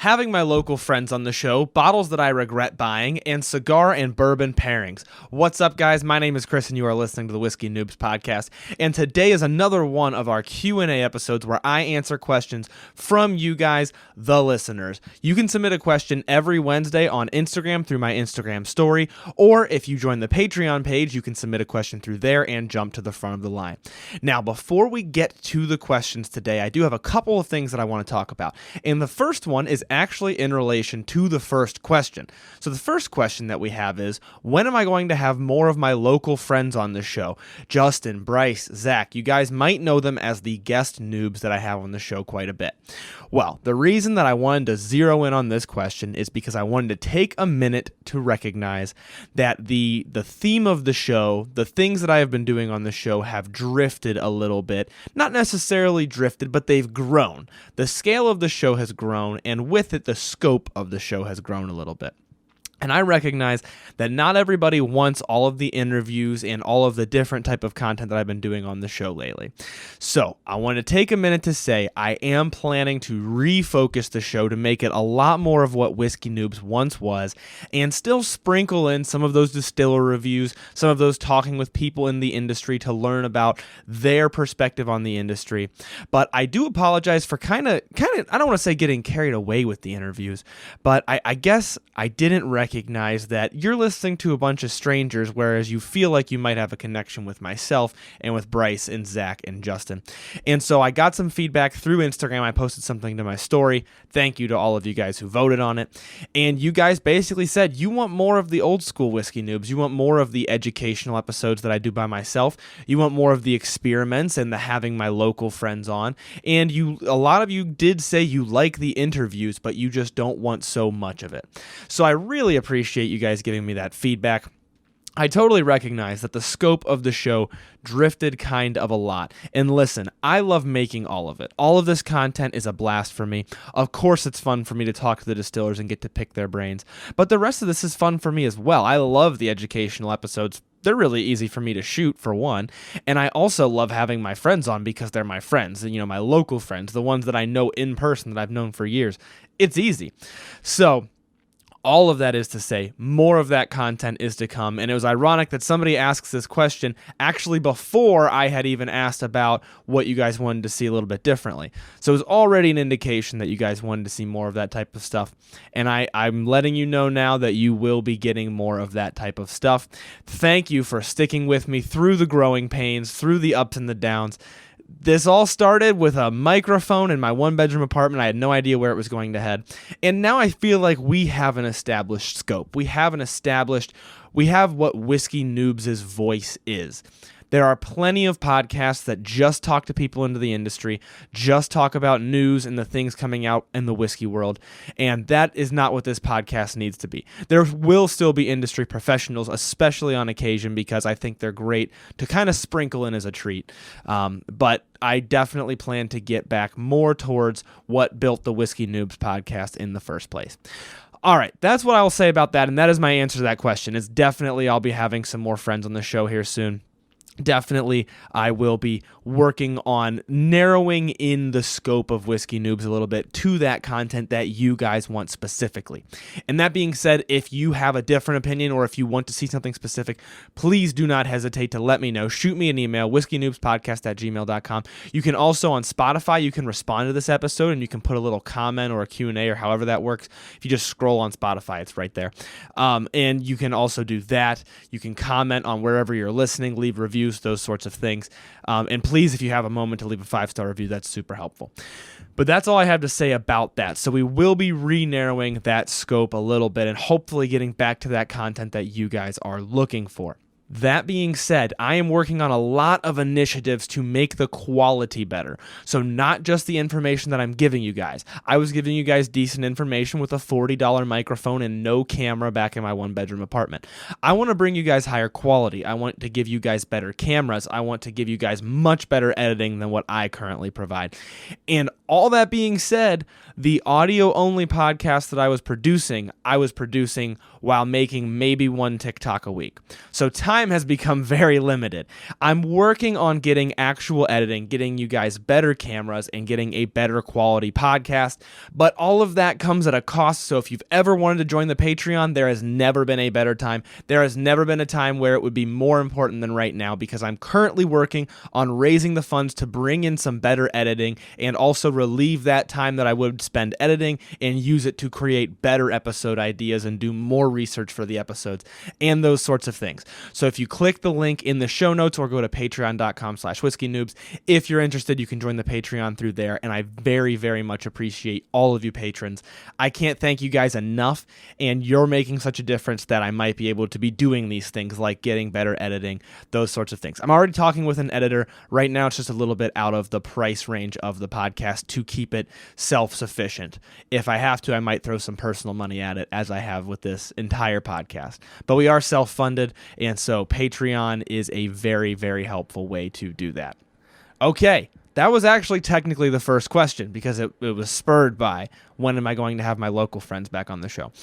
Having my local friends on the show, bottles that I regret buying, and cigar and bourbon pairings. What's up, guys? My name is Chris, and you are listening to the Whiskey Noobs podcast. And today is another one of our Q&A episodes where I answer questions from you guys, the listeners. You can submit a question every Wednesday on Instagram through my Instagram story, or if you join the Patreon page, you can submit a question through there and jump to the front of the line. Now, before we get to the questions today, I do have a couple of things that I want to talk about. And the first one is actually in relation to the first question. So the first question that we have is, when am I going to have more of my local friends on the show? Justin, Bryce, Zach, you guys might know them as the guest noobs that I have on the show quite a bit. Well, the reason that I wanted to zero in on this question is because I wanted to take a minute to recognize that the theme of the show, the things that I have been doing on the show have drifted a little bit. Not necessarily drifted, but they've grown. The scale of the show has grown, and with it, the scope of the show has grown a little bit. And I recognize that not everybody wants all of the interviews and all of the different type of content that I've been doing on the show lately. So I want to take a minute to say I am planning to refocus the show to make it a lot more of what Whiskey Noobs once was, and still sprinkle in some of those distiller reviews, some of those talking with people in the industry to learn about their perspective on the industry. But I do apologize for kind of, I don't want to say getting carried away with the interviews, but I guess I didn't recognize that you're listening to a bunch of strangers, whereas you feel like you might have a connection with myself and with Bryce and Zach and Justin. And so I got some feedback through Instagram. I posted something to my story. Thank you to all of you guys who voted on it. And you guys basically said you want more of the old school Whiskey Noobs. You want more of the educational episodes that I do by myself. You want more of the experiments and the having my local friends on. And a lot of you did say you like the interviews, but you just don't want so much of it. So I really appreciate you guys giving me that feedback. I totally recognize that the scope of the show drifted kind of a lot. And listen, I love making all of it. All of this content is a blast for me. Of course, it's fun for me to talk to the distillers and get to pick their brains. But the rest of this is fun for me as well. I love the educational episodes. They're really easy for me to shoot, for one. And I also love having my friends on because they're my friends, my local friends, the ones that I know in person that I've known for years. It's easy. So all of that is to say, more of that content is to come. And it was ironic that somebody asks this question actually before I had even asked about what you guys wanted to see a little bit differently. So it was already an indication that you guys wanted to see more of that type of stuff. And I'm letting you know now that you will be getting more of that type of stuff. Thank you for sticking with me through the growing pains, through the ups and the downs. This all started with a microphone in my one-bedroom apartment. I had no idea where it was going to head. And now I feel like we have an established scope. We have what Whiskey Noobs' voice is. There are plenty of podcasts that just talk to people into the industry, just talk about news and the things coming out in the whiskey world, and that is not what this podcast needs to be. There will still be industry professionals, especially on occasion, because I think they're great to kind of sprinkle in as a treat, but I definitely plan to get back more towards what built the Whiskey Noobs podcast in the first place. All right, that's what I will say about that, and that is my answer to that question. It's definitely I'll be having some more friends on the show here soon. Definitely, I will be working on narrowing in the scope of Whiskey Noobs a little bit to that content that you guys want specifically. And that being said, if you have a different opinion or if you want to see something specific, please do not hesitate to let me know. Shoot me an email, whiskeynoobspodcast@gmail.com. You can also, on Spotify, you can respond to this episode and you can put a little comment or a Q&A or however that works. If you just scroll on Spotify, it's right there. And you can also do that. You can comment on wherever you're listening, leave reviews, those sorts of things. And please, if you have a moment to leave a 5-star review, that's super helpful. But that's all I have to say about that. So we will be re-narrowing that scope a little bit and hopefully getting back to that content that you guys are looking for. That being said, I am working on a lot of initiatives to make the quality better. So not just the information that I'm giving you guys. I was giving you guys decent information with a $40 microphone and no camera back in my one-bedroom apartment. I want to bring you guys higher quality. I want to give you guys better cameras. I want to give you guys much better editing than what I currently provide. And all that being said, the audio-only podcast that I was producing while making maybe one TikTok a week. So time time has become very limited. I'm working on getting actual editing, getting you guys better cameras, and getting a better quality podcast, but all of that comes at a cost. So if you've ever wanted to join the Patreon, there has never been a better time. There has never been a time where it would be more important than right now, because I'm currently working on raising the funds to bring in some better editing and also relieve that time that I would spend editing and use it to create better episode ideas and do more research for the episodes and those sorts of things. So if you click the link in the show notes or go to patreon.com/whiskeynoobs, if you're interested, you can join the Patreon through there. And I very, very much appreciate all of you patrons. I can't thank you guys enough, and you're making such a difference that I might be able to be doing these things like getting better editing, those sorts of things. I'm already talking with an editor. Right now, it's just a little bit out of the price range of the podcast to keep it self-sufficient. If I have to, I might throw some personal money at it, as I have with this entire podcast. But we are self-funded, and so Patreon is a very, very helpful way to do that. Okay, that was actually technically the first question, because it was spurred by, when am I going to have my local friends back on the show?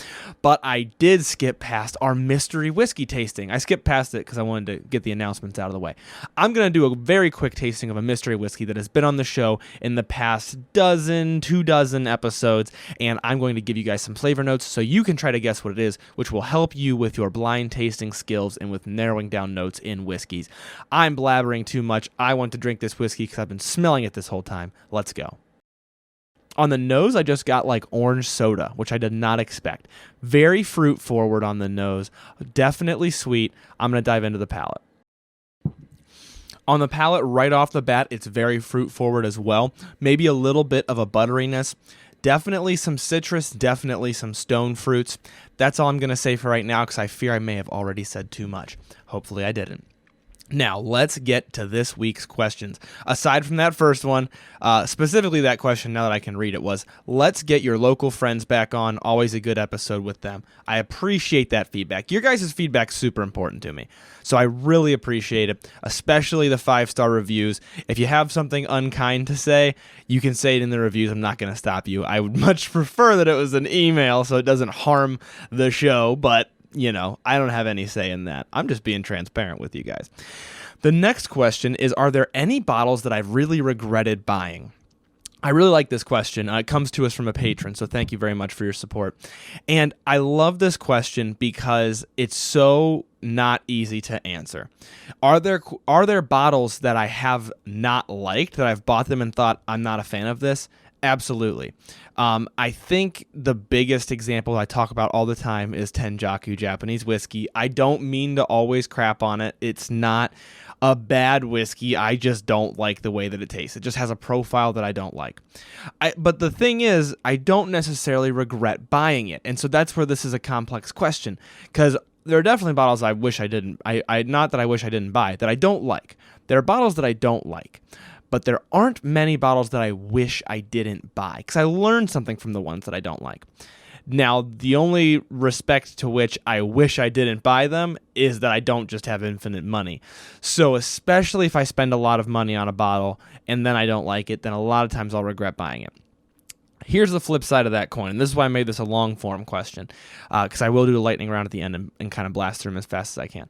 But I did skip past our mystery whiskey tasting. I skipped past it because I wanted to get the announcements out of the way. I'm going to do a very quick tasting of a mystery whiskey that has been on the show in the past 2 dozen episodes, and I'm going to give you guys some flavor notes so you can try to guess what it is, which will help you with your blind tasting skills and with narrowing down notes in whiskeys. I'm blabbering too much. I want to drink this whiskey because I've been smelling it this whole time. Let's go. On the nose, I just got like orange soda, which I did not expect. Very fruit forward on the nose. Definitely sweet. I'm going to dive into the palate. On the palate, right off the bat, it's very fruit forward as well. Maybe a little bit of a butteriness. Definitely some citrus, definitely some stone fruits. That's all I'm going to say for right now, because I fear I may have already said too much. Hopefully I didn't. Now, let's get to this week's questions. Aside from that first one, specifically that question, now that I can read it, was, let's get your local friends back on. Always a good episode with them. I appreciate that feedback. Your guys' feedback's super important to me, so I really appreciate it, especially the 5-star reviews. If you have something unkind to say, you can say it in the reviews. I'm not going to stop you. I would much prefer that it was an email so it doesn't harm the show, but you know, I don't have any say in that. I'm just being transparent with you guys. The next question is, are there any bottles that I've really regretted buying? I really like this question. It comes to us from a patron, so thank you very much for your support. And I love this question because it's so not easy to answer. Are there bottles that I have not liked, that I've bought them and thought, I'm not a fan of this? Absolutely. I think the biggest example I talk about all the time is Tenjaku Japanese whiskey. I don't mean to always crap on it. It's not a bad whiskey. I just don't like the way that it tastes. It just has a profile that I don't like. But the thing is, I don't necessarily regret buying it. And so that's where this is a complex question, because there are definitely bottles I wish I didn't. Not that I wish I didn't buy, that I don't like. There are bottles that I don't like. But there aren't many bottles that I wish I didn't buy, because I learned something from the ones that I don't like. Now, the only respect to which I wish I didn't buy them is that I don't just have infinite money. So especially if I spend a lot of money on a bottle and then I don't like it, then a lot of times I'll regret buying it. Here's the flip side of that coin, and this is why I made this a long-form question, because I will do a lightning round at the end and kind of blast through them as fast as I can.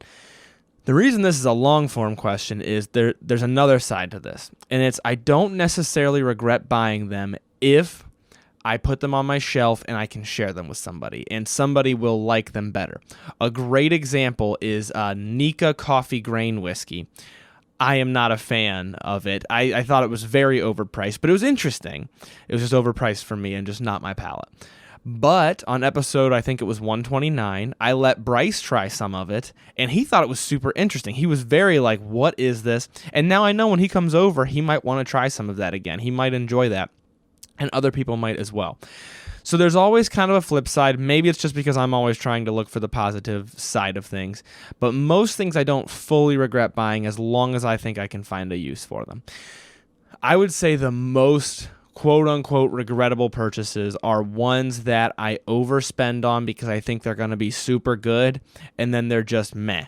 The reason this is a long-form question is there's another side to this, and it's, I don't necessarily regret buying them if I put them on my shelf and I can share them with somebody, and somebody will like them better. A great example is Nika Coffee Grain Whiskey. I am not a fan of it. I thought it was very overpriced, but it was interesting. It was just overpriced for me and just not my palate. But on episode, I think it was 129, I let Bryce try some of it, and he thought it was super interesting. He was very like, what is this? And now I know when he comes over, he might want to try some of that again. He might enjoy that, and other people might as well. So there's always kind of a flip side. Maybe it's just because I'm always trying to look for the positive side of things. But most things I don't fully regret buying as long as I think I can find a use for them. I would say the most quote-unquote regrettable purchases are ones that I overspend on because I think they're going to be super good, and then they're just meh.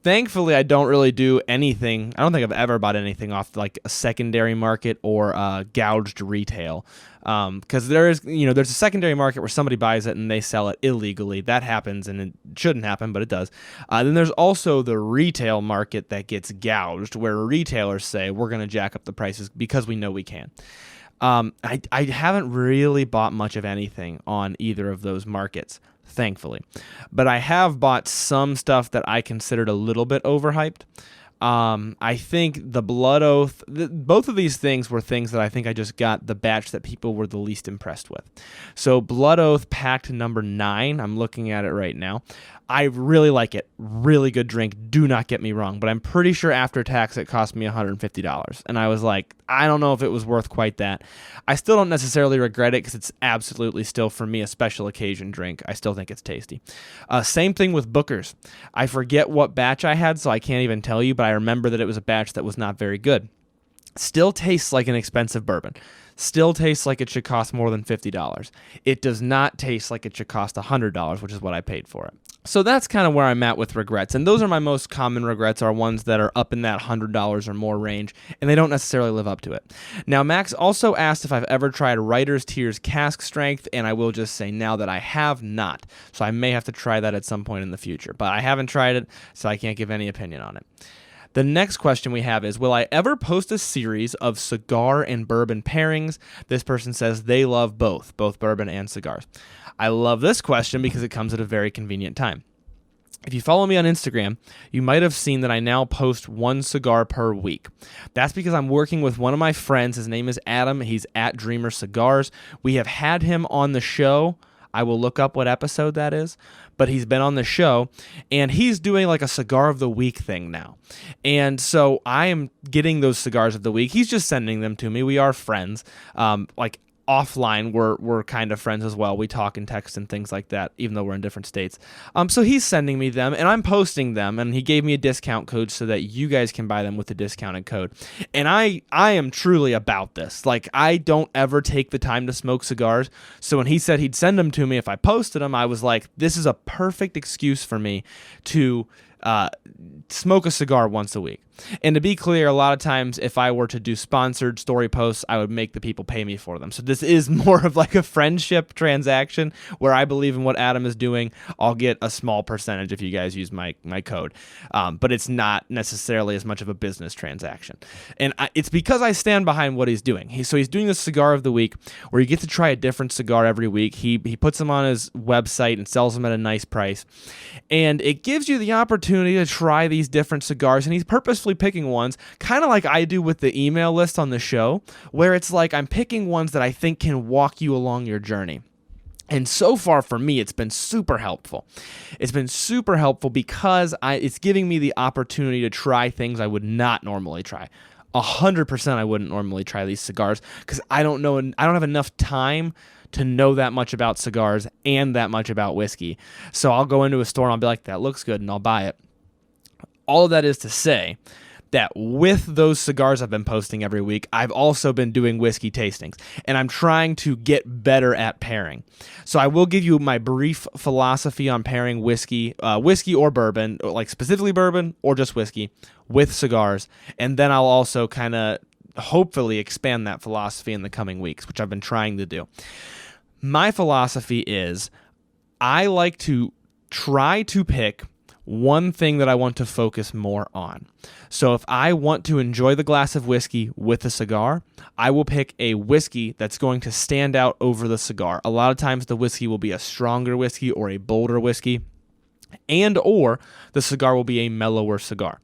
Thankfully, I don't really do anything. I don't think I've ever bought anything off like a secondary market or gouged retail. Because there's a secondary market where somebody buys it and they sell it illegally. That happens, and it shouldn't happen, but it does. Then there's also the retail market that gets gouged, where retailers say we're going to jack up the prices because we know we can. I haven't really bought much of anything on either of those markets, thankfully. But I have bought some stuff that I considered a little bit overhyped. I think the Blood Oath, both of these things were things that I think I just got the batch that people were the least impressed with. So Blood Oath packed number 9, I'm looking at it right now. I really like it. Really good drink. Do not get me wrong, but I'm pretty sure after tax it cost me $150. And I was like, I don't know if it was worth quite that. I still don't necessarily regret it because it's absolutely still, for me, a special occasion drink. I still think it's tasty. Same thing with Booker's. I forget what batch I had, so I can't even tell you, but I remember that it was a batch that was not very good. Still tastes like an expensive bourbon. Still tastes like it should cost more than $50. It does not taste like it should cost $100, which is what I paid for it. So that's kind of where I'm at with regrets. And those are my most common regrets, are ones that are up in that $100 or more range, and they don't necessarily live up to it. Now, Max also asked if I've ever tried Writer's Tears cask strength, and I will just say now that I have not. So I may have to try that at some point in the future. But I haven't tried it, so I can't give any opinion on it. The next question we have is, will I ever post a series of cigar and bourbon pairings? This person says they love both bourbon and cigars. I love this question because it comes at a very convenient time. If you follow me on Instagram, you might have seen that I now post 1 cigar per week. That's because I'm working with one of my friends. His name is Adam. He's at Dreamer Cigars. We have had him on the show. I will look up what episode that is, but he's been on the show, and he's doing like a cigar of the week thing now. And so I am getting those cigars of the week. He's just sending them to me. We are friends. Offline, we're kind of friends as well. We talk and text and things like that, even though we're in different states. So he's sending me them, and I'm posting them, and he gave me a discount code so that you guys can buy them with the discounted code. And I am truly about this. Like, I don't ever take the time to smoke cigars, so when he said he'd send them to me if I posted them, I was like, this is a perfect excuse for me to smoke a cigar once a week. And to be clear, a lot of times if I were to do sponsored story posts, I would make the people pay me for them. So this is more of like a friendship transaction where I believe in what Adam is doing. I'll get a small percentage if you guys use my code. But it's not necessarily as much of a business transaction. And it's because I stand behind what he's doing. He's doing the cigar of the week where you get to try a different cigar every week. He puts them on his website and sells them at a nice price. And it gives you the opportunity to try these different cigars. And he's purposefully picking ones, kind of like I do with the email list on the show, where it's like I'm picking ones that I think can walk you along your journey. And so far for me, it's been super helpful. It's been super helpful because it's giving me the opportunity to try things I would not normally try. 100% I wouldn't normally try these cigars because I don't have enough time to know that much about cigars and that much about whiskey. So I'll go into a store and I'll be like, that looks good, and I'll buy it. All of that is to say that with those cigars I've been posting every week, I've also been doing whiskey tastings, and I'm trying to get better at pairing. So I will give you my brief philosophy on pairing whiskey or bourbon, like specifically bourbon or just whiskey, with cigars, and then I'll also kind of hopefully expand that philosophy in the coming weeks, which I've been trying to do. My philosophy is I like to try to pick one thing that I want to focus more on. So if I want to enjoy the glass of whiskey with a cigar, I will pick a whiskey that's going to stand out over the cigar. A lot of times the whiskey will be a stronger whiskey or a bolder whiskey, and or the cigar will be a mellower cigar.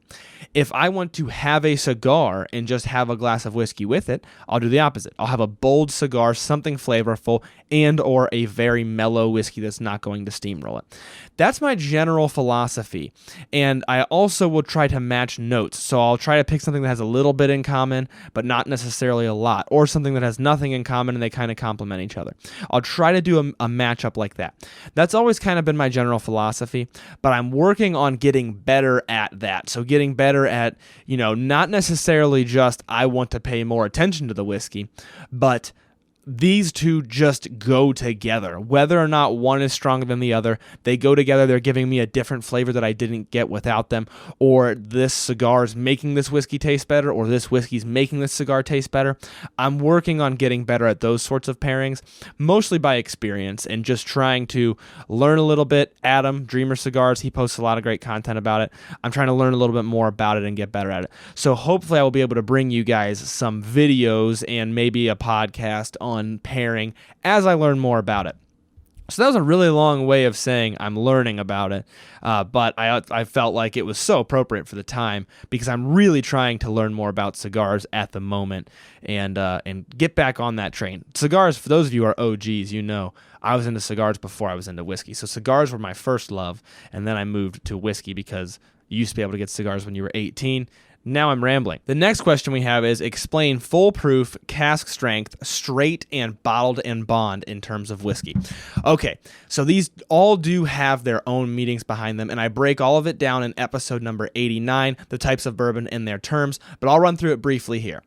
If I want to have a cigar and just have a glass of whiskey with it, I'll do the opposite. I'll have a bold cigar, something flavorful, and or a very mellow whiskey that's not going to steamroll it. That's my general philosophy. And I also will try to match notes. So I'll try to pick something that has a little bit in common, but not necessarily a lot, or something that has nothing in common and they kind of complement each other. I'll try to do a matchup like that. That's always kind of been my general philosophy, but I'm working on getting better at that. So getting better at, not necessarily just I want to pay more attention to the whiskey, but these two just go together. Whether or not one is stronger than the other, they go together. They're giving me a different flavor that I didn't get without them, or this cigar is making this whiskey taste better, or this whiskey's making this cigar taste better. I'm working on getting better at those sorts of pairings, mostly by experience and just trying to learn a little bit. Adam, Dreamer Cigars, he posts a lot of great content about it. I'm trying to learn a little bit more about it and get better at it. So hopefully I will be able to bring you guys some videos and maybe a podcast on pairing as I learn more about it. So that was a really long way of saying I'm learning about it, but I felt like it was so appropriate for the time because I'm really trying to learn more about cigars at the moment and get back on that train. Cigars, for those of you who are OGs, you know I was into cigars before I was into whiskey. So cigars were my first love, and then I moved to whiskey because you used to be able to get cigars when you were 18. Now I'm rambling. The next question we have is explain full proof, cask strength, straight, and bottled and bond in terms of whiskey. Okay, so these all do have their own meanings behind them, and I break all of it down in episode number 89, the types of bourbon and their terms, but I'll run through it briefly here.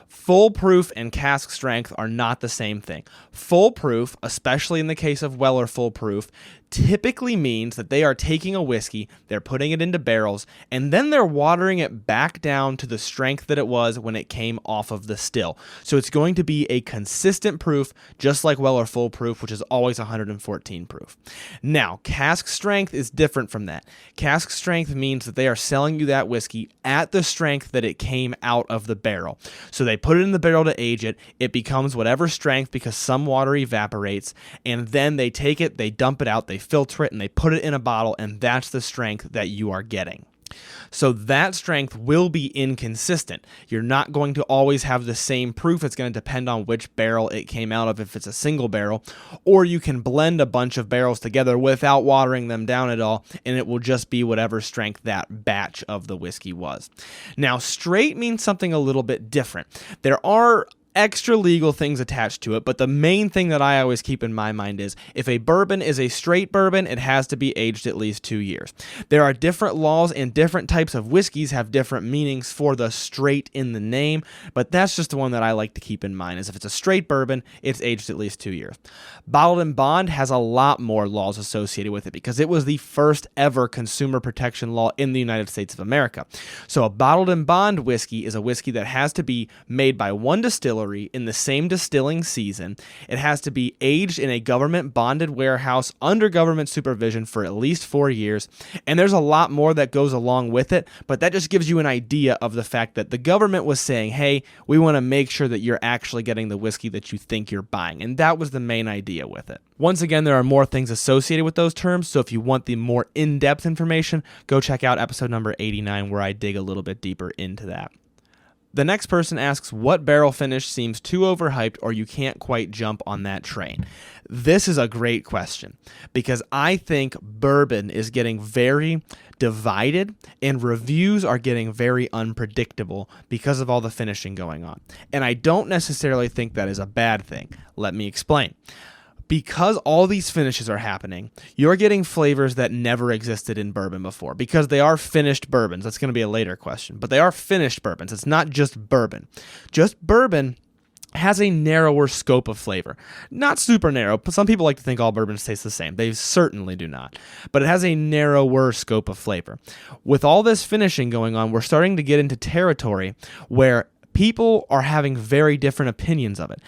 Full proof and cask strength are not the same thing. Full proof, especially in the case of Weller Full Proof, typically means that they are taking a whiskey, they're putting it into barrels, and then they're watering it back down to the strength that it was when it came off of the still. So it's going to be a consistent proof, just like Weller Full Proof, which is always 114 proof. Now, cask strength is different from that. Cask strength means that they are selling you that whiskey at the strength that it came out of the barrel. So they put it in the barrel to age it, it becomes whatever strength because some water evaporates, and then they take it, they dump it out, they filter it, and they put it in a bottle, and that's the strength that you are getting. So that strength will be inconsistent. You're not going to always have the same proof. It's going to depend on which barrel it came out of, if it's a single barrel, or you can blend a bunch of barrels together without watering them down at all, and it will just be whatever strength that batch of the whiskey was. Now, straight means something a little bit different. There are extra legal things attached to it, but the main thing that I always keep in my mind is if a bourbon is a straight bourbon, it has to be aged at least 2 years. There are different laws and different types of whiskeys have different meanings for the straight in the name, but that's just the one that I like to keep in mind is if it's a straight bourbon, it's aged at least 2 years. Bottled and bond has a lot more laws associated with it because it was the first ever consumer protection law in the United States of America. So a bottled and bond whiskey is a whiskey that has to be made by one distillery in the same distilling season. It has to be aged in a government bonded warehouse under government supervision for at least 4 years. And there's a lot more that goes along with it, but that just gives you an idea of the fact that the government was saying, hey, we want to make sure that you're actually getting the whiskey that you think you're buying. And that was the main idea with it. Once again, there are more things associated with those terms, so if you want the more in-depth information, go check out episode number 89 where I dig a little bit deeper into that. The next person asks, what barrel finish seems too overhyped or you can't quite jump on that train? This is a great question because I think bourbon is getting very divided and reviews are getting very unpredictable because of all the finishing going on. And I don't necessarily think that is a bad thing. Let me explain. Because all these finishes are happening, you're getting flavors that never existed in bourbon before because they are finished bourbons. That's going to be a later question, but they are finished bourbons. It's not just bourbon. Just bourbon has a narrower scope of flavor. Not super narrow. Some people like to think all bourbons taste the same. They certainly do not. But it has a narrower scope of flavor. With all this finishing going on, we're starting to get into territory where people are having very different opinions of it.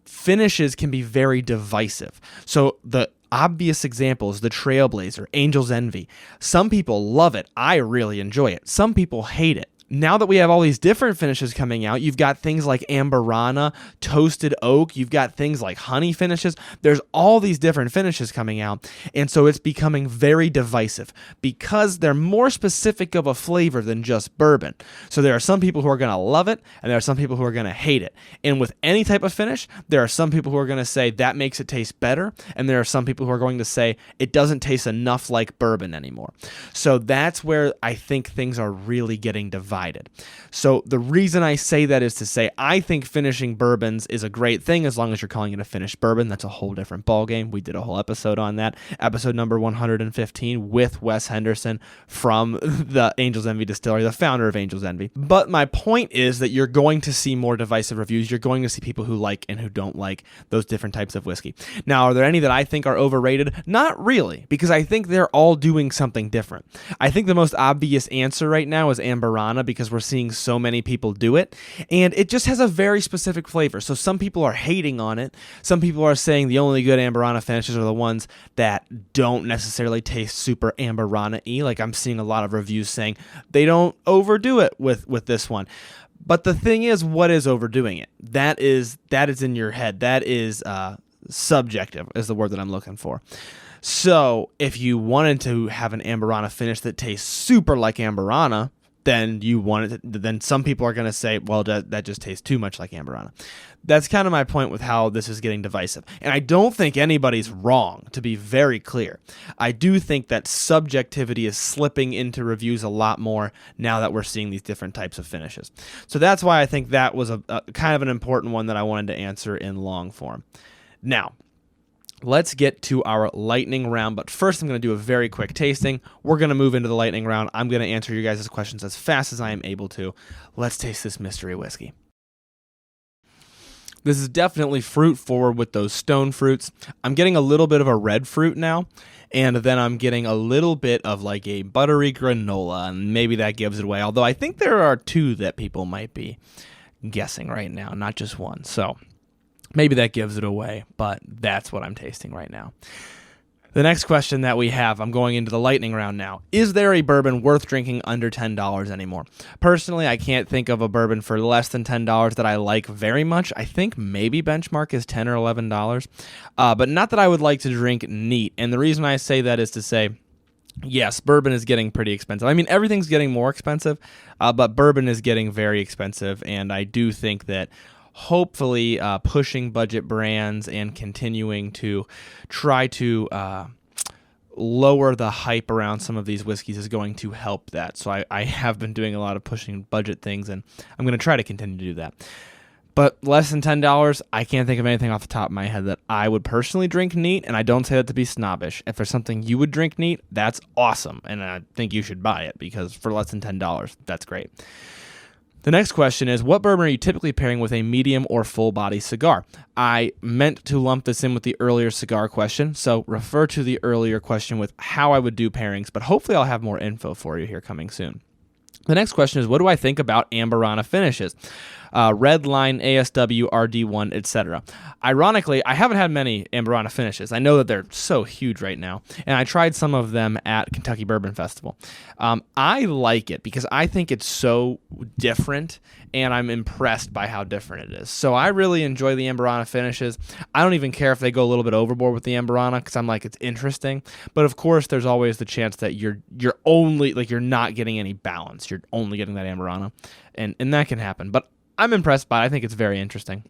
Finishes can be very divisive. So the obvious example is the Trailblazer, Angel's Envy. Some people love it. I really enjoy it. Some people hate it. Now that we have all these different finishes coming out, you've got things like Amberana, Toasted Oak, you've got things like honey finishes. There's all these different finishes coming out, and so it's becoming very divisive because they're more specific of a flavor than just bourbon. So there are some people who are going to love it, and there are some people who are going to hate it. And with any type of finish, there are some people who are going to say that makes it taste better, and there are some people who are going to say it doesn't taste enough like bourbon anymore. So that's where I think things are really getting divided divided. So the reason I say that is to say I think finishing bourbons is a great thing as long as you're calling it a finished bourbon. That's a whole different ballgame. We did a whole episode on that, episode number 115 with Wes Henderson from the Angel's Envy Distillery, the founder of Angel's Envy. But my point is that you're going to see more divisive reviews. You're going to see people who like and who don't like those different types of whiskey. Now, are there any that I think are overrated? Not really, because I think they're all doing something different. I think the most obvious answer right now is Amburana, because we're seeing so many people do it, and it just has a very specific flavor. So some people are hating on it. Some people are saying the only good Amburana finishes are the ones that don't necessarily taste super Amburana-y. Like I'm seeing a lot of reviews saying they don't overdo it with this one. But the thing is, what is overdoing it? That is in your head. That is subjective is the word that I'm looking for. So if you wanted to have an Amburana finish that tastes super like Amburana, then some people are going to say, well, that just tastes too much like Amburana. That's kind of my point with how this is getting divisive. And I don't think anybody's wrong, to be very clear. I do think that subjectivity is slipping into reviews a lot more now that we're seeing these different types of finishes. So that's why I think that was a kind of an important one that I wanted to answer in long form. Now, let's get to our lightning round, but first I'm going to do a very quick tasting. We're going to move into the lightning round. I'm going to answer you guys' questions as fast as I am able to. Let's taste this mystery whiskey. This is definitely fruit forward with those stone fruits. I'm getting a little bit of a red fruit now, and then I'm getting a little bit of like a buttery granola, and maybe that gives it away, although I think there are two that people might be guessing right now, not just one. So maybe that gives it away, but that's what I'm tasting right now. The next question that we have, I'm going into the lightning round now. Is there a bourbon worth drinking under $10 anymore? Personally, I can't think of a bourbon for less than $10 that I like very much. I think maybe Benchmark is $10 or $11, but not that I would like to drink neat. And the reason I say that is to say, yes, bourbon is getting pretty expensive. I mean, everything's getting more expensive, but bourbon is getting very expensive, and I do think that hopefully pushing budget brands and continuing to try to lower the hype around some of these whiskeys is going to help that. So I have been doing a lot of pushing budget things, and I'm going to try to continue to do that. But less than $10, I can't think of anything off the top of my head that I would personally drink neat, and I don't say that to be snobbish. If there's something you would drink neat, that's awesome, and I think you should buy it, because for less than $10, that's great. The next question is, what bourbon are you typically pairing with a medium or full body cigar? I meant to lump this in with the earlier cigar question, so refer to the earlier question with how I would do pairings, but hopefully I'll have more info for you here coming soon. The next question is, what do I think about Amburana finishes? Red Line, ASW, RD1, etc. Ironically, I haven't had many Amburana finishes. I know that they're so huge right now, and I tried some of them at Kentucky Bourbon Festival. I like it because I think it's so different, and I'm impressed by how different it is. So I really enjoy the Amburana finishes. I don't even care if they go a little bit overboard with the Amburana, because I'm like, it's interesting. But of course, there's always the chance that you're only, like, you're not getting any balance. You're only getting that Amburana, and that can happen. But I'm impressed by it. I think it's very interesting.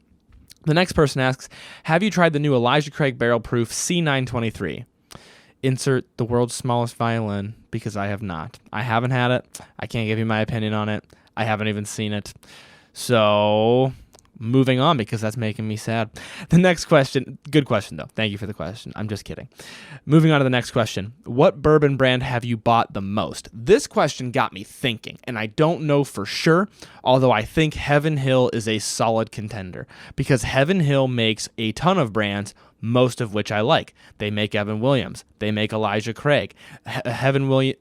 The next person asks, have you tried the new Elijah Craig Barrel Proof C923? Insert the world's smallest violin, because I have not. I haven't had it. I can't give you my opinion on it. I haven't even seen it. So moving on, because that's making me sad. The next question, good question though. Thank you for the question. I'm just kidding. Moving on to the next question. What bourbon brand have you bought the most? This question got me thinking, and I don't know for sure, although I think Heaven Hill is a solid contender, because Heaven Hill makes a ton of brands, most of which I like. They make Evan Williams. They make Elijah Craig. Heaven Hill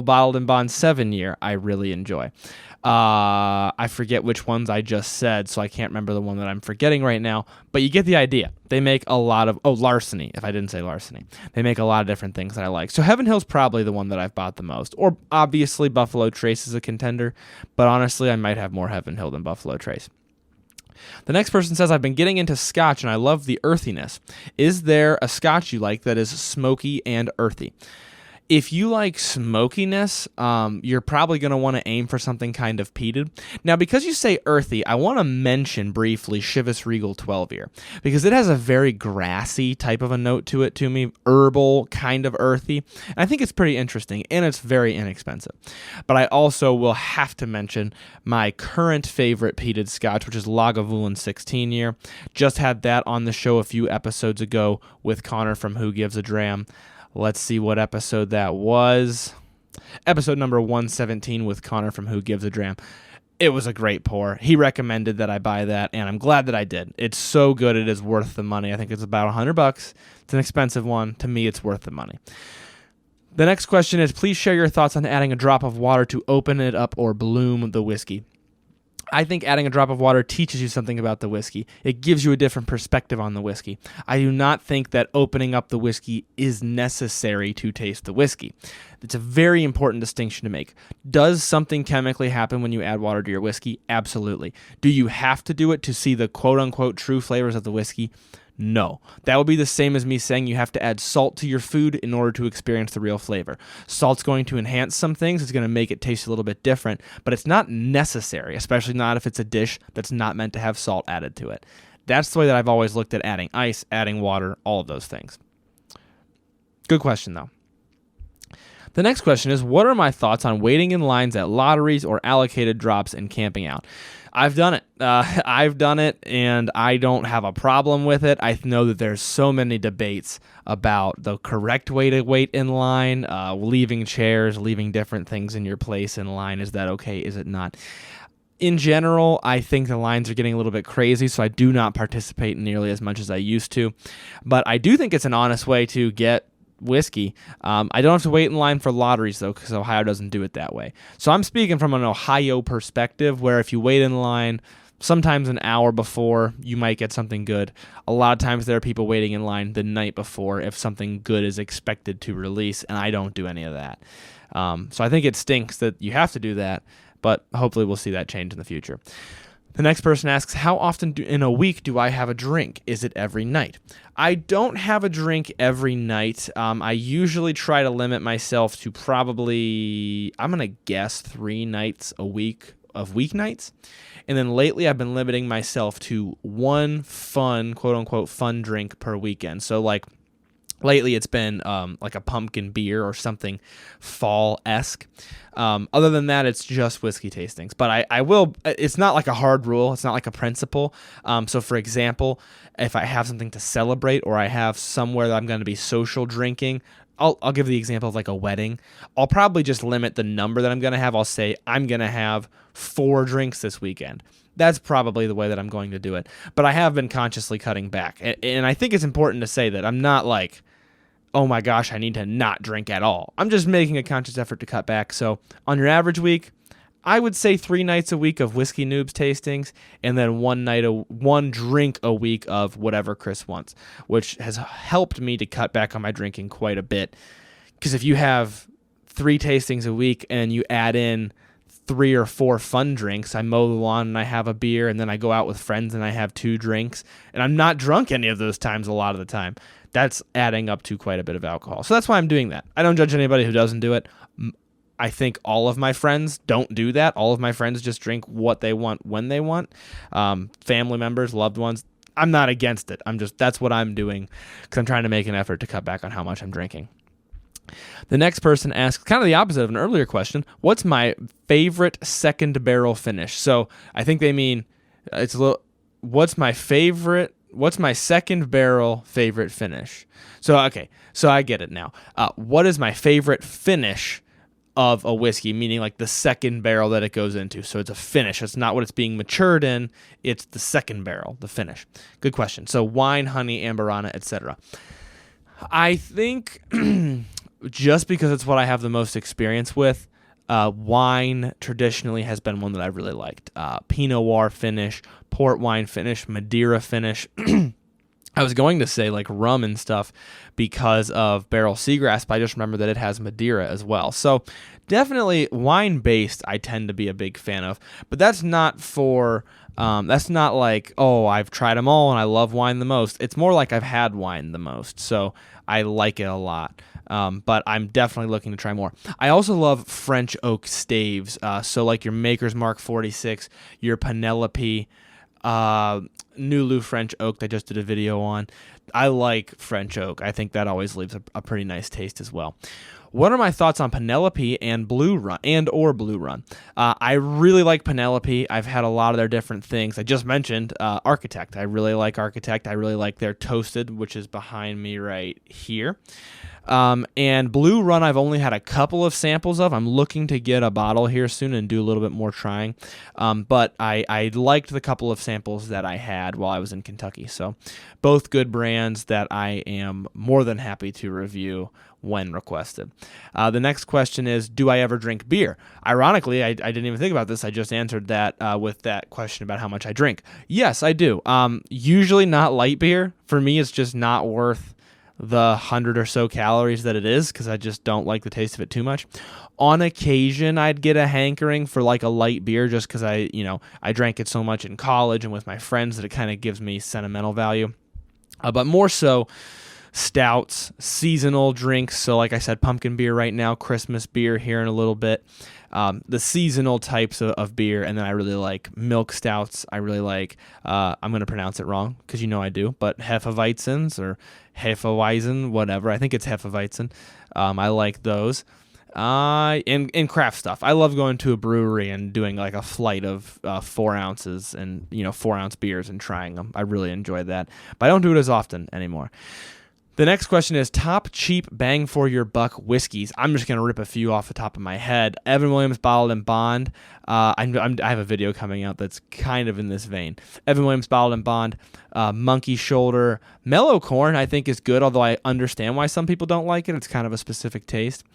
Bottled and Bond 7-year, I really enjoy. I forget which ones I just said, so I can't remember the one that I'm forgetting right now, but you get the idea. They make a lot of, Larceny, if I didn't say Larceny. They make a lot of different things that I like. So Heaven Hill's probably the one that I've bought the most. Or obviously Buffalo Trace is a contender, but honestly I might have more Heaven Hill than Buffalo Trace. The next person says, I've been getting into scotch and I love the earthiness. Is there a scotch you like that is smoky and earthy? If you like smokiness, you're probably going to want to aim for something kind of peated. Now, because you say earthy, I want to mention briefly Chivas Regal 12 Year, because it has a very grassy type of a note to it to me, herbal, kind of earthy. And I think it's pretty interesting, and it's very inexpensive. But I also will have to mention my current favorite peated scotch, which is Lagavulin 16 Year. Just had that on the show a few episodes ago with Connor from Who Gives a Dram. Let's see what episode that was. Episode number 117 with Connor from Who Gives a Dram. It was a great pour. He recommended that I buy that, and I'm glad that I did. It's so good, it is worth the money. I think it's about $100. It's an expensive one. To me, it's worth the money. The next question is, please share your thoughts on adding a drop of water to open it up or bloom the whiskey. I think adding a drop of water teaches you something about the whiskey. It gives you a different perspective on the whiskey. I do not think that opening up the whiskey is necessary to taste the whiskey. It's a very important distinction to make. Does something chemically happen when you add water to your whiskey? Absolutely. Do you have to do it to see the quote-unquote true flavors of the whiskey? No. That would be the same as me saying you have to add salt to your food in order to experience the real flavor. Salt's going to enhance some things. It's going to make it taste a little bit different, but it's not necessary, especially not if it's a dish that's not meant to have salt added to it. That's the way that I've always looked at adding ice, adding water, all of those things. Good question, though. The next question is, what are my thoughts on waiting in lines at lotteries or allocated drops and camping out? I've done it. And I don't have a problem with it. I know that there's so many debates about the correct way to wait in line, leaving chairs, leaving different things in your place in line. Is that okay? Is it not? In general, I think the lines are getting a little bit crazy, so I do not participate nearly as much as I used to. But I do think it's an honest way to get whiskey. I don't have to wait in line for lotteries, though, because Ohio doesn't do it that way. So I'm speaking from an Ohio perspective, where if you wait in line, sometimes an hour before, you might get something good. A lot of times there are people waiting in line the night before if something good is expected to release, and I don't do any of that. So I think it stinks that you have to do that, but hopefully we'll see that change in the future. The next person asks, how often in a week do I have a drink? Is it every night? I don't have a drink every night. I usually try to limit myself to probably, I'm going to guess, 3 nights a week of weeknights. And then lately I've been limiting myself to one fun, quote-unquote, fun drink per weekend. So like lately it's been like a pumpkin beer or something fall-esque. Other than that, it's just whiskey tastings. But I will, it's not like a hard rule. It's not like a principle. So for example, if I have something to celebrate or I have somewhere that I'm going to be social drinking, I'll give the example of like a wedding. I'll probably just limit the number that I'm going to have. I'll say I'm going to have 4 drinks this weekend. That's probably the way that I'm going to do it. But I have been consciously cutting back. And I think it's important to say that I'm not like, oh my gosh, I need to not drink at all. I'm just making a conscious effort to cut back. So on your average week, I would say 3 nights a week of Whiskey Noobs tastings, and then one drink a week of whatever Chris wants, which has helped me to cut back on my drinking quite a bit. Because if you have 3 tastings a week and you add in 3 or 4 fun drinks, I mow the lawn and I have a beer, and then I go out with friends and I have 2 drinks, and I'm not drunk any of those times a lot of the time. That's adding up to quite a bit of alcohol. So that's why I'm doing that. I don't judge anybody who doesn't do it. I think all of my friends don't do that. All of my friends just drink what they want when they want. Family members, loved ones. I'm not against it. That's what I'm doing because I'm trying to make an effort to cut back on how much I'm drinking. The next person asks, kind of the opposite of an earlier question, what's my favorite second barrel finish? So I think they mean what's my second barrel favorite finish? So I get it now. What is my favorite finish of a whiskey, meaning like the second barrel that it goes into? So it's a finish. It's not what it's being matured in. It's the second barrel, the finish. Good question. So wine, honey, amburana, etc. I think just because it's what I have the most experience with, wine traditionally has been one that I've really liked. Pinot Noir finish, port wine finish, Madeira finish. I was going to say like rum and stuff because of Barrel Seagrass, but I just remember that it has Madeira as well. So definitely wine-based I tend to be a big fan of, but that's not like, oh, I've tried them all and I love wine the most. It's more like I've had wine the most, so I like it a lot. but I'm definitely looking to try more. I also love French oak staves, so like your Maker's Mark 46, your Penelope, Nulu French oak that I just did a video on. I like French oak. I think that always leaves a pretty nice taste as well. What are my thoughts on Penelope and Blue Run or Blue Run? I really like Penelope. I've had a lot of their different things. I just mentioned Architect. I really like Architect. I really like their Toasted, which is behind me right here. And Blue Run, I've only had a couple of samples of. I'm looking to get a bottle here soon and do a little bit more trying. But I liked the couple of samples that I had while I was in Kentucky. So both good brands that I am more than happy to review when requested. The next question is, do I ever drink beer? Ironically, I didn't even think about this. I just answered that with that question about how much I drink. Yes, I do. Usually not light beer. For me, it's just not worth the 100 or so calories that it is, because I just don't like the taste of it too much. On occasion, I'd get a hankering for like a light beer just because I drank it so much in college and with my friends that it kind of gives me sentimental value. But more so, stouts, seasonal drinks. So like I said, pumpkin beer right now, Christmas beer here in a little bit. The seasonal types of beer, and then I really like milk stouts. I really like, I'm going to pronounce it wrong because I do, but Hefeweizens or Hefeweizen, whatever. I think it's Hefeweizen. I like those. And craft stuff. I love going to a brewery and doing like a flight of 4 ounces and 4-ounce beers and trying them. I really enjoy that, but I don't do it as often anymore. The next question is top cheap bang for your buck whiskeys. I'm just gonna rip a few off the top of my head. Evan Williams Bottled and Bond. I have a video coming out that's kind of in this vein. Evan Williams Bottled and Bond. Monkey Shoulder. Mellow Corn I think is good, although I understand why some people don't like it. It's kind of a specific taste.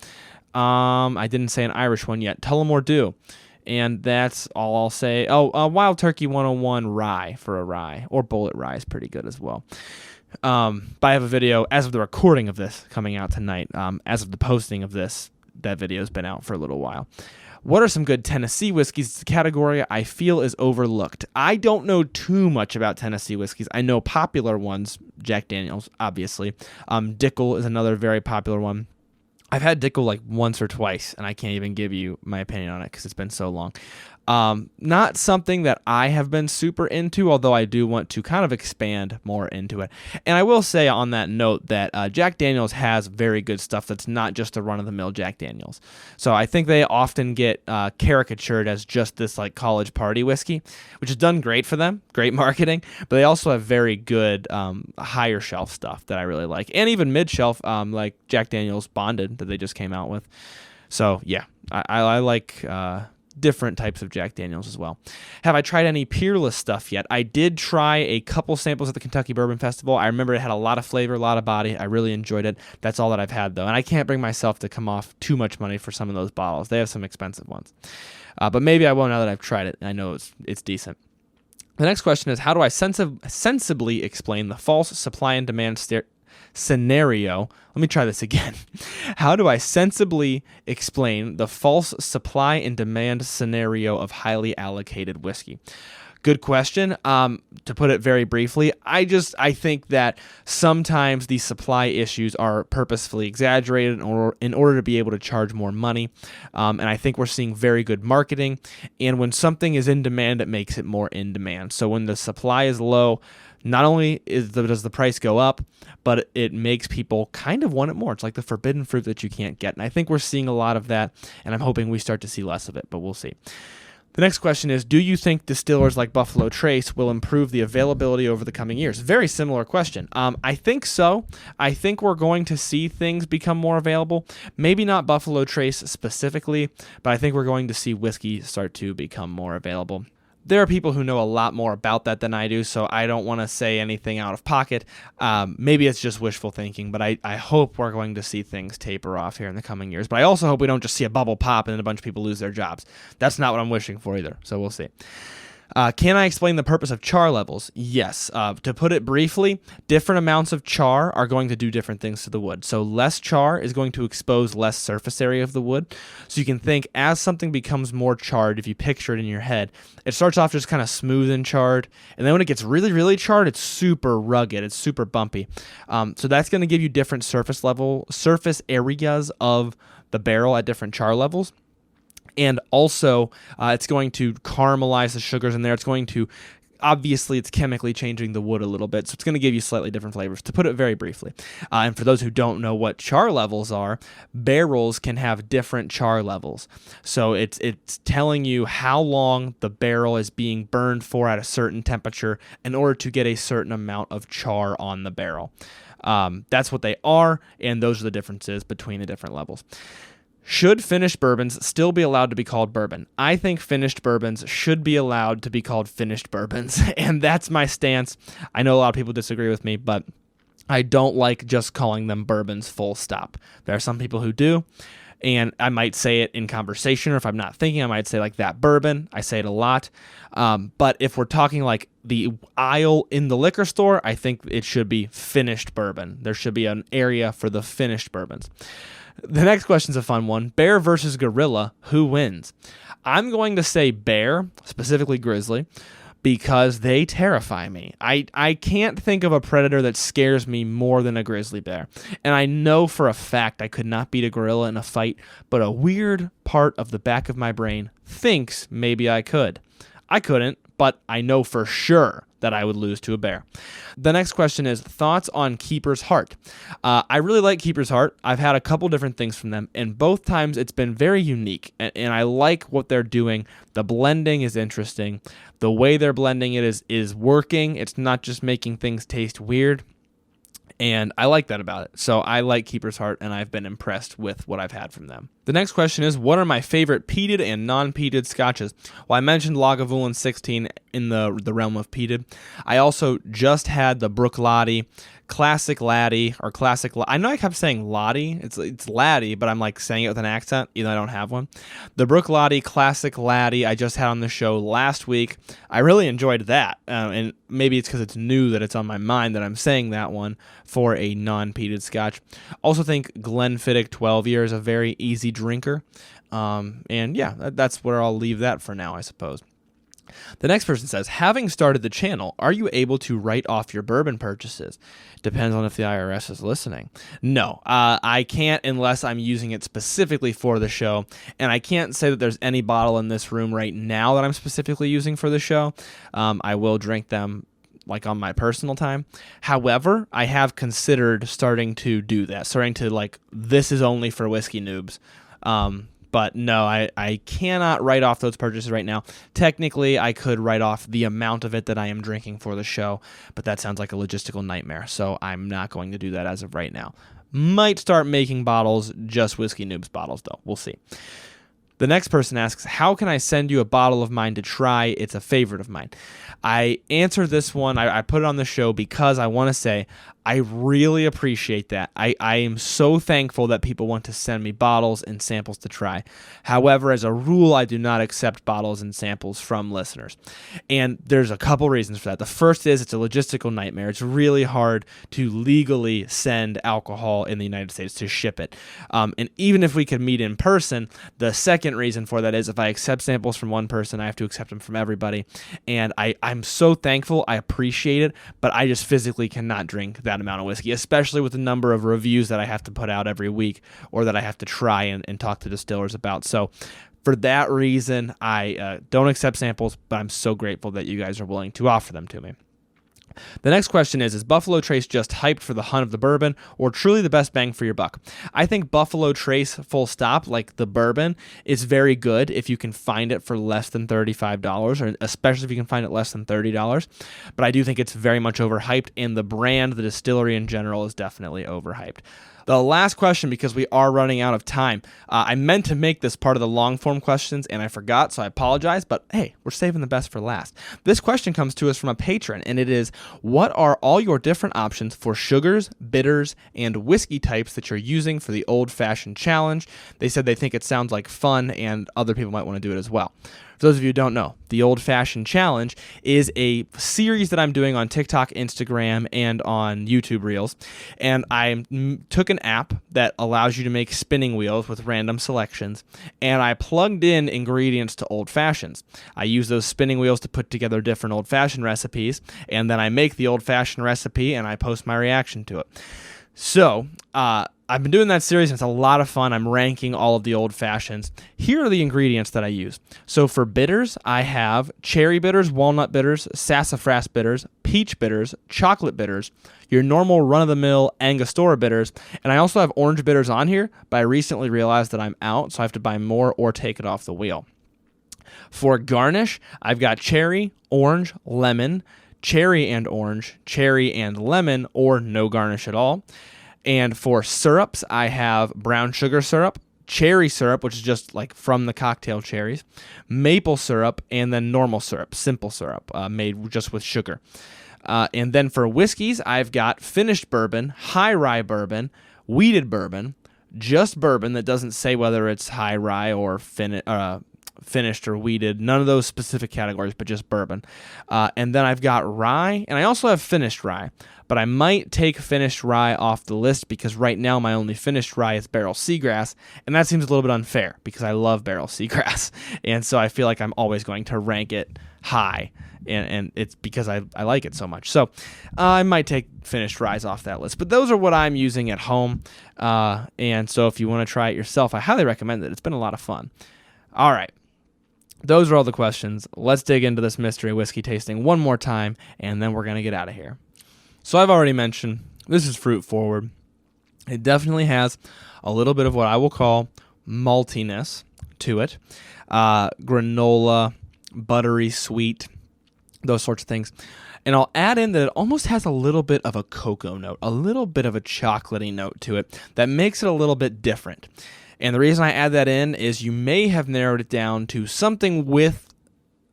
I didn't say an Irish one yet. Tullamore Dew. And that's all I'll say. Wild Turkey 101 rye for a rye. Or Bullet Rye is pretty good as well. But I have a video, as of the recording of this, coming out tonight. As of the posting of this, that video's been out for a little while. What are some good Tennessee whiskeys? It's a category I feel is overlooked. I don't know too much about Tennessee whiskeys. I know popular ones, Jack Daniels, obviously. Dickel is another very popular one. I've had Dickel like once or twice, and I can't even give you my opinion on it because it's been so long. Not something that I have been super into, although I do want to kind of expand more into it. And I will say on that note that Jack Daniels has very good stuff that's not just a run-of-the-mill Jack Daniels. So I think they often get caricatured as just this like college party whiskey, which has done great for them, great marketing, but they also have very good higher shelf stuff that I really like, and even mid-shelf like Jack Daniels Bonded that they just came out with. So yeah, I like different types of Jack Daniels as well. Have I tried any Peerless stuff yet? I did try a couple samples at the Kentucky Bourbon Festival. I remember it had a lot of flavor, a lot of body. I really enjoyed it. That's all that I've had, though. And I can't bring myself to come off too much money for some of those bottles. They have some expensive ones. But maybe I will now that I've tried it. And I know it's decent. The next question is, how do I sensibly explain the false supply and demand scenario? Let me try this again. How do I sensibly explain the false supply and demand scenario of highly allocated whiskey? Good question. To put it very briefly, I think that sometimes the supply issues are purposefully exaggerated in order to be able to charge more money. And I think we're seeing very good marketing. And when something is in demand, it makes it more in demand. So when the supply is low, not only does the price go up, but it makes people kind of want it more. It's like the forbidden fruit that you can't get. And I think we're seeing a lot of that, and I'm hoping we start to see less of it, but we'll see. The next question is, do you think distillers like Buffalo Trace will improve the availability over the coming years? Very similar question. I think so. I think we're going to see things become more available. Maybe not Buffalo Trace specifically, but I think we're going to see whiskey start to become more available. There are people who know a lot more about that than I do, so I don't want to say anything out of pocket. Maybe it's just wishful thinking, but I hope we're going to see things taper off here in the coming years. But I also hope we don't just see a bubble pop and then a bunch of people lose their jobs. That's not what I'm wishing for either, so we'll see. Can I explain the purpose of char levels? Yes. To put it briefly, different amounts of char are going to do different things to the wood. So less char is going to expose less surface area of the wood. So you can think as something becomes more charred, if you picture it in your head, it starts off just kind of smooth and charred. And then when it gets really, really charred, it's super rugged. It's super bumpy. So that's going to give you different surface areas of the barrel at different char levels. And also, it's going to caramelize the sugars in there. It's going to, obviously, it's chemically changing the wood a little bit, so it's going to give you slightly different flavors, to put it very briefly. And for those who don't know what char levels are, barrels can have different char levels. So it's telling you how long the barrel is being burned for at a certain temperature in order to get a certain amount of char on the barrel. That's what they are, and those are the differences between the different levels. Should finished bourbons still be allowed to be called bourbon? I think finished bourbons should be allowed to be called finished bourbons, and that's my stance. I know a lot of people disagree with me, but I don't like just calling them bourbons full stop. There are some people who do, and I might say it in conversation, or if I'm not thinking, I might say like that bourbon. I say it a lot. But if we're talking like the aisle in the liquor store, I think it should be finished bourbon. There should be an area for the finished bourbons. The next question's a fun one. Bear versus gorilla, who wins? I'm going to say bear, specifically grizzly, because they terrify me. I can't think of a predator that scares me more than a grizzly bear. And I know for a fact I could not beat a gorilla in a fight, but a weird part of the back of my brain thinks maybe I could. I couldn't, but I know for sure that I would lose to a bear. The next question is thoughts on Keeper's Heart. I really like Keeper's Heart. I've had a couple different things from them, and both times it's been very unique, and I like what they're doing. The blending is interesting. The way they're blending it is working. It's not just making things taste weird. And I like that about it. So I like Keeper's Heart, and I've been impressed with what I've had from them. The next question is, what are my favorite peated and non-peated scotches? Well, I mentioned Lagavulin 16 in the realm of peated. I also just had the Bruichladdich Classic Laddie, or Classic... I know I kept saying Laddie. It's Laddie, but I'm like saying it with an accent, even though I don't have one. The Bruichladdich Classic Laddie I just had on the show last week. I really enjoyed that, and maybe it's because it's new that it's on my mind that I'm saying that one for a non-peated scotch. Also think Glenfiddich 12 Year is a very easy drinker, and yeah, that's where I'll leave that for now, I suppose. The next person says, having started the channel, are you able to write off your bourbon purchases? Depends on if the IRS is listening. No, I can't unless I'm using it specifically for the show, and I can't say that there's any bottle in this room right now that I'm specifically using for the show. I will drink them like on my personal time. However, I have considered starting to do that, starting to like, this is only for whiskey noobs. But no, I cannot write off those purchases right now. Technically, I could write off the amount of it that I am drinking for the show, but that sounds like a logistical nightmare, so I'm not going to do that as of right now. Might start making bottles, just Whiskey Noobs bottles, though. We'll see. The next person asks, how can I send you a bottle of mine to try? It's a favorite of mine. I answered this one. I put it on the show because I want to say I really appreciate that. I am so thankful that people want to send me bottles and samples to try. However, as a rule, I do not accept bottles and samples from listeners. And there's a couple reasons for that. The first is it's a logistical nightmare. It's really hard to legally send alcohol in the United States to ship it. And even if we could meet in person, the second reason for that is if I accept samples from one person, I have to accept them from everybody. And I'm so thankful. I appreciate it, but I just physically cannot drink that amount of whiskey, especially with the number of reviews that I have to put out every week or that I have to try and talk to distillers about. So for that reason, I don't accept samples, but I'm so grateful that you guys are willing to offer them to me. The next question is Buffalo Trace just hyped for the hunt of the bourbon or truly the best bang for your buck? I think Buffalo Trace, full stop, like the bourbon, is very good if you can find it for less than $35, or especially if you can find it less than $30. But I do think it's very much overhyped, and the brand, the distillery in general, is definitely overhyped. The last question, because we are running out of time. I meant to make this part of the long form questions and I forgot, so I apologize, but hey, we're saving the best for last. This question comes to us from a patron, and it is, what are all your different options for sugars, bitters, and whiskey types that you're using for the old fashioned challenge? They said they think it sounds like fun and other people might want to do it as well. For For those of you who don't know, the Old Fashioned Challenge is a series that I'm doing on TikTok, Instagram, and on YouTube Reels. And I took an app that allows you to make spinning wheels with random selections, and I plugged in ingredients to Old Fashions. I use those spinning wheels to put together different Old Fashioned recipes, and then I make the Old Fashioned recipe and I post my reaction to it. So, I've been doing that series, and it's a lot of fun. I'm ranking all of the Old Fashions. Here are the ingredients that I use. So for bitters, I have cherry bitters, walnut bitters, sassafras bitters, peach bitters, chocolate bitters, your normal run-of-the-mill Angostura bitters, and I also have orange bitters on here, but I recently realized that I'm out, so I have to buy more or take it off the wheel. For garnish, I've got cherry, orange, lemon, cherry and orange, cherry and lemon, or no garnish at all. And for syrups, I have brown sugar syrup, cherry syrup, which is just like from the cocktail cherries, maple syrup, and then normal syrup, simple syrup, made just with sugar. And then for whiskeys, I've got finished bourbon, high rye bourbon, wheated bourbon, just bourbon that doesn't say whether it's high rye or finished or wheated, none of those specific categories, but just bourbon. And then I've got rye, and I also have finished rye, but I might take finished rye off the list because right now my only finished rye is barrel seagrass, and that seems a little bit unfair because I love barrel seagrass, and so I feel like I'm always going to rank it high, and it's because I like it so much. So I might take finished ryes off that list, but those are what I'm using at home, and so if you want to try it yourself, I highly recommend it. It's been a lot of fun. All right. Those are all the questions. Let's dig into this mystery whiskey tasting one more time, and then we're going to get out of here. So I've already mentioned, this is fruit forward. It definitely has a little bit of what I will call maltiness to it. Granola, buttery, sweet, those sorts of things. And I'll add in that it almost has a little bit of a cocoa note, a little bit of a chocolatey note to it that makes it a little bit different. And the reason I add that in is you may have narrowed it down to something with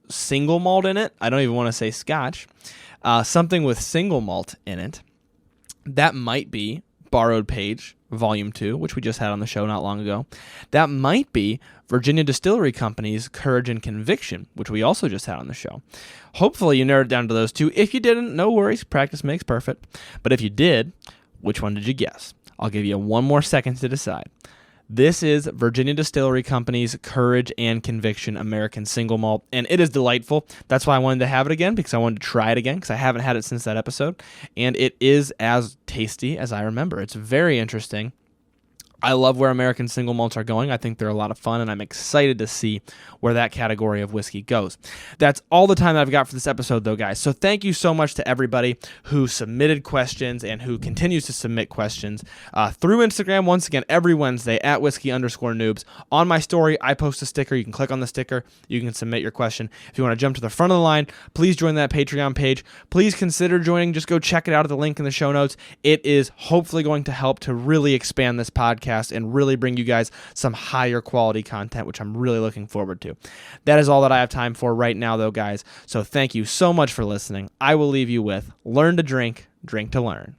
single malt in it. I don't even want to say Scotch. Something with single malt in it. That might be Borrowed Page Volume 2, which we just had on the show not long ago. That might be Virginia Distillery Company's Courage and Conviction, which we also just had on the show. Hopefully you narrowed it down to those two. If you didn't, no worries. Practice makes perfect. But if you did, which one did you guess? I'll give you one more second to decide. This is Virginia Distillery Company's Courage and Conviction American Single Malt, and it is delightful. That's why I wanted to have it again, because I wanted to try it again, because I haven't had it since that episode, and it is as tasty as I remember. It's very interesting. I love where American single malts are going. I think they're a lot of fun, and I'm excited to see where that category of whiskey goes. That's all the time that I've got for this episode, though, guys. So thank you so much to everybody who submitted questions and who continues to submit questions through Instagram, once again, every Wednesday at whiskey_noobs. On my story, I post a sticker. You can click on the sticker. You can submit your question. If you want to jump to the front of the line, please join that Patreon page. Please consider joining. Just go check it out at the link in the show notes. It is hopefully going to help to really expand this podcast and really bring you guys some higher quality content, which I'm really looking forward to. That is all that I have time for right now, though, guys. So thank you so much for listening. I will leave you with learn to drink, drink to learn.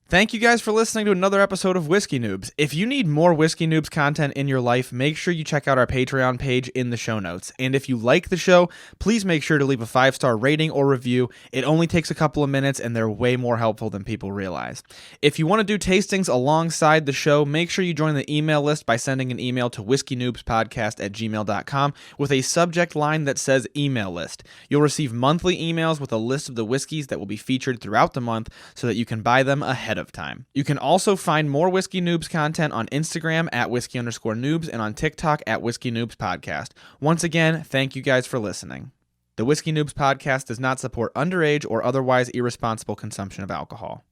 Thank you guys for listening to another episode of Whiskey Noobs. If you need more Whiskey Noobs content in your life, make sure you check out our Patreon page in the show notes. And if you like the show, please make sure to leave a 5-star rating or review. It only takes a couple of minutes, and they're way more helpful than people realize. If you want to do tastings alongside the show, make sure you join the email list by sending an email to whiskeynoobspodcast@gmail.com with a subject line that says email list. You'll receive monthly emails with a list of the whiskeys that will be featured throughout the month so that you can buy them ahead of time. You can also find more Whiskey Noobs content on Instagram at whiskey_noobs and on TikTok at Whiskey Noobs Podcast. Once again, thank you guys for listening. The Whiskey Noobs Podcast does not support underage or otherwise irresponsible consumption of alcohol.